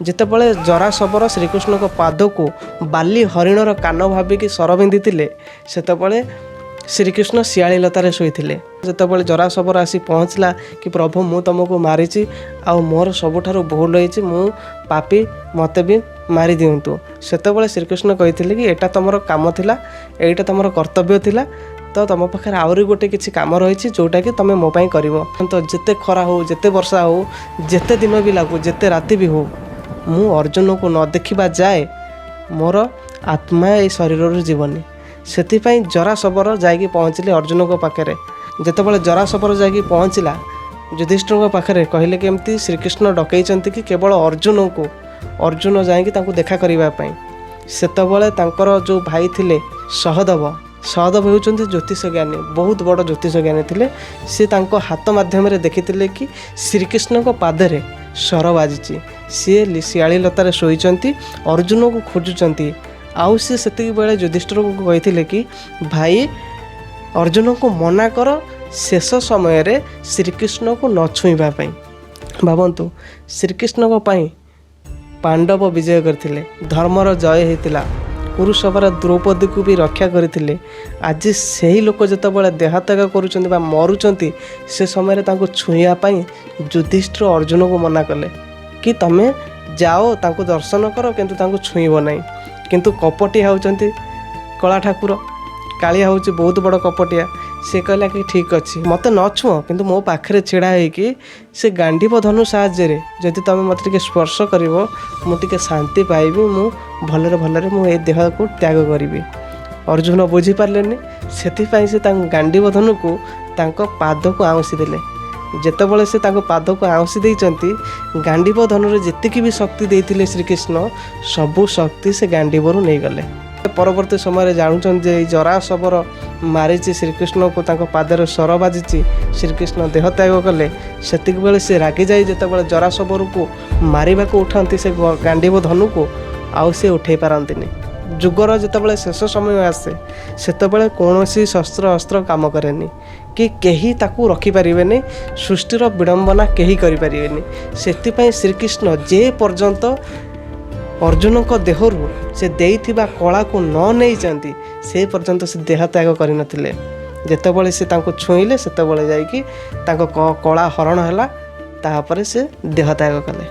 ଯେତେବେଳେ ଜରାସବର ଶ୍ରୀକୃଷ୍ଣଙ୍କ ପାଦକୁ ବାଲି ହରିଣର କାନ ଭାବିକି ସର ବିନ୍ଧିଥିଲେ ସେତେବେଳେ ଶ୍ରୀକୃଷ୍ଣ ଶିଆଳି ଲତାରେ ଶୋଇଥିଲେ। ଯେତେବେଳେ ଜରାସବର ଆସି ପହଞ୍ଚିଲା କି ପ୍ରଭୁ ମୁଁ ତୁମକୁ ମାରିଛି ଆଉ ମୋର ସବୁଠାରୁ ଭୁଲ ହେଇଛି, ମୁଁ ପାପୀ, ମୋତେ ବି ମାରି ଦିଅନ୍ତୁ, ସେତେବେଳେ ଶ୍ରୀକୃଷ୍ଣ କହିଥିଲେ କି ଏଇଟା ତୁମର କାମ ଥିଲା, ଏଇଟା ତୁମର କର୍ତ୍ତବ୍ୟ ଥିଲା, ତ ତୁମ ପାଖରେ ଆହୁରି ଗୋଟେ କିଛି କାମ ରହିଛି ଯେଉଁଟାକି ତୁମେ ମୋ ପାଇଁ କରିବ। ତ ଯେତେ ଖରା ହେଉ, ଯେତେ ବର୍ଷା ହେଉ, ଯେତେ ଦିନ ବି ଲାଗୁ, ଯେତେ ରାତି ବି ହେଉ, ମୁଁ ଅର୍ଜୁନକୁ ନ ଦେଖିବା ଯାଏ ମୋର ଆତ୍ମା ଏଇ ଶରୀରରୁ ଯିବନି। ସେଥିପାଇଁ ଜରାସବର ଯାଇକି ପହଞ୍ଚିଲେ ଅର୍ଜୁନଙ୍କ ପାଖରେ। ଯେତେବେଳେ ଜରାସବର ଯାଇକି ପହଞ୍ଚିଲା ଯୁଧିଷ୍ଠିରଙ୍କ ପାଖରେ କହିଲେ କେମିତି ଶ୍ରୀକୃଷ୍ଣ ଡକେଇଛନ୍ତି କି କେବଳ ଅର୍ଜୁନ ଯାଇକି ତାଙ୍କୁ ଦେଖା କରିବା ପାଇଁ। ସେତେବେଳେ ତାଙ୍କର ଯେଉଁ ଭାଇ ଥିଲେ ସହଦେବ ହେଉଛନ୍ତି ଜ୍ୟୋତିଷ ଜ୍ଞାନୀ, ବହୁତ ବଡ଼ ଜ୍ୟୋତିଷ ଜ୍ଞାନୀ ଥିଲେ। ସେ ତାଙ୍କ ହାତ ମାଧ୍ୟମରେ ଦେଖିଥିଲେ କି ଶ୍ରୀକୃଷ୍ଣଙ୍କ ପାଦରେ ସର ବାଜିଛି, ସିଏ ଶିଆଳି ଲତାରେ ଶୋଇଛନ୍ତି, ଅର୍ଜୁନକୁ ଖୋଜୁଛନ୍ତି। ଆଉ ସେ ସେତିକି ବେଳେ ଯୁଧିଷ୍ଠିରଙ୍କୁ କହିଥିଲେ କି ଭାଇ ଅର୍ଜୁନଙ୍କୁ ମନା କର ଶେଷ ସମୟରେ ଶ୍ରୀକୃଷ୍ଣକୁ ନ ଛୁଇଁବା ପାଇଁ। ଭାବନ୍ତୁ, ଶ୍ରୀକୃଷ୍ଣଙ୍କ ପାଇଁ ପାଣ୍ଡବ ବିଜୟ କରିଥିଲେ, ଧର୍ମର ଜୟ ହେଇଥିଲା, କୁରୁସଭାର ଦ୍ରୌପଦୀକୁ ବି ରକ୍ଷା କରିଥିଲେ। ଆଜି ସେହି ଲୋକ ଯେତେବେଳେ ଦେହତ୍ୟାଗ କରୁଛନ୍ତି ବା ମରୁଛନ୍ତି, ସେ ସମୟରେ ତାଙ୍କୁ ଛୁଇଁବା ପାଇଁ ଯୁଧିଷ୍ଠିର ଅର୍ଜୁନକୁ ମନା କଲେ କି ତମେ ଯାଅ ତାଙ୍କୁ ଦର୍ଶନ କର କିନ୍ତୁ ତାଙ୍କୁ ଛୁଇଁବ ନାହିଁ। କିନ୍ତୁ କପଟିଆ ହେଉଛନ୍ତି କଳା ଠାକୁର, କାଳିଆ ହେଉଛି ବହୁତ ବଡ଼ କପଟିଆ। ସେ କହିଲା କି ଠିକ୍ ଅଛି, ମୋତେ ନ ଛୁଅଁ କିନ୍ତୁ ମୋ ପାଖରେ ଛିଡ଼ା ହେଇକି ସେ ଗାଣ୍ଡିବ ଧନୁ ସାହାଯ୍ୟରେ ଯଦି ତୁମେ ମୋତେ ଟିକେ ସ୍ପର୍ଶ କରିବ ମୁଁ ଟିକେ ଶାନ୍ତି ପାଇବି, ମୁଁ ଭଲରେ ମୁଁ ଏ ଦେହକୁ ତ୍ୟାଗ କରିବି। ଅର୍ଜୁନ ବୁଝିପାରିଲେନି, ସେଥିପାଇଁ ସେ ତାଙ୍କ ଗାଣ୍ଡିବ ଧନୁକୁ ତାଙ୍କ ପାଦକୁ ଆଉଁସି ଦେଲେ। ଯେତେବେଳେ ସେ ତାଙ୍କ ପାଦକୁ ଆଉଁସି ଦେଇଛନ୍ତି, ଗାଣ୍ଡିବ ଧନୁରେ ଯେତିକି ବି ଶକ୍ତି ଦେଇଥିଲେ ଶ୍ରୀକୃଷ୍ଣ, ସବୁ ଶକ୍ତି ସେ ଗାଣ୍ଡିବରୁ ନେଇଗଲେ। ପରବର୍ତ୍ତୀ ସମୟରେ ଜାଣୁଛନ୍ତି ଯେ ଏଇ ଜରାସବର ମାରିଛି ଶ୍ରୀକୃଷ୍ଣକୁ, ତାଙ୍କ ପାଦରେ ସର ବାଜିଛି, ଶ୍ରୀକୃଷ୍ଣ ଦେହ ତ୍ୟାଗ କଲେ। ସେତିକିବେଳେ ସେ ରାଗିଯାଇ ଯେତେବେଳେ ଜରାସବରକୁ ମାରିବାକୁ ଉଠାନ୍ତି ସେ ଗାଣ୍ଡିବ ଧନୁକୁ, ଆଉ ସେ ଉଠେଇ ପାରନ୍ତିନି। ଯୁଗର ଯେତେବେଳେ ଶେଷ ସମୟ ଆସେ ସେତେବେଳେ କୌଣସି ଶସ୍ତ୍ର ଅସ୍ତ୍ର କାମ କରେନି କି କେହି ତାକୁ ରଖିପାରିବେନି, ସୃଷ୍ଟିର ବିଡ଼ମ୍ବନା କେହି କରିପାରିବେନି। ସେଥିପାଇଁ ଶ୍ରୀକୃଷ୍ଣ ଯେ ପର୍ଯ୍ୟନ୍ତ ଅର୍ଜୁନଙ୍କ ଦେହରୁ ସେ ଦେଇଥିବା କଳାକୁ ନ ନେଇଛନ୍ତି ସେ ପର୍ଯ୍ୟନ୍ତ ସେ ଦେହ ତ୍ୟାଗ କରିନଥିଲେ। ଯେତେବେଳେ ସେ ତାଙ୍କୁ ଛୁଇଁଲେ ସେତେବେଳେ ଯାଇକି ତାଙ୍କ କଳା ହରଣ ହେଲା, ତାପରେ ସେ ଦେହ ତ୍ୟାଗ କଲେ।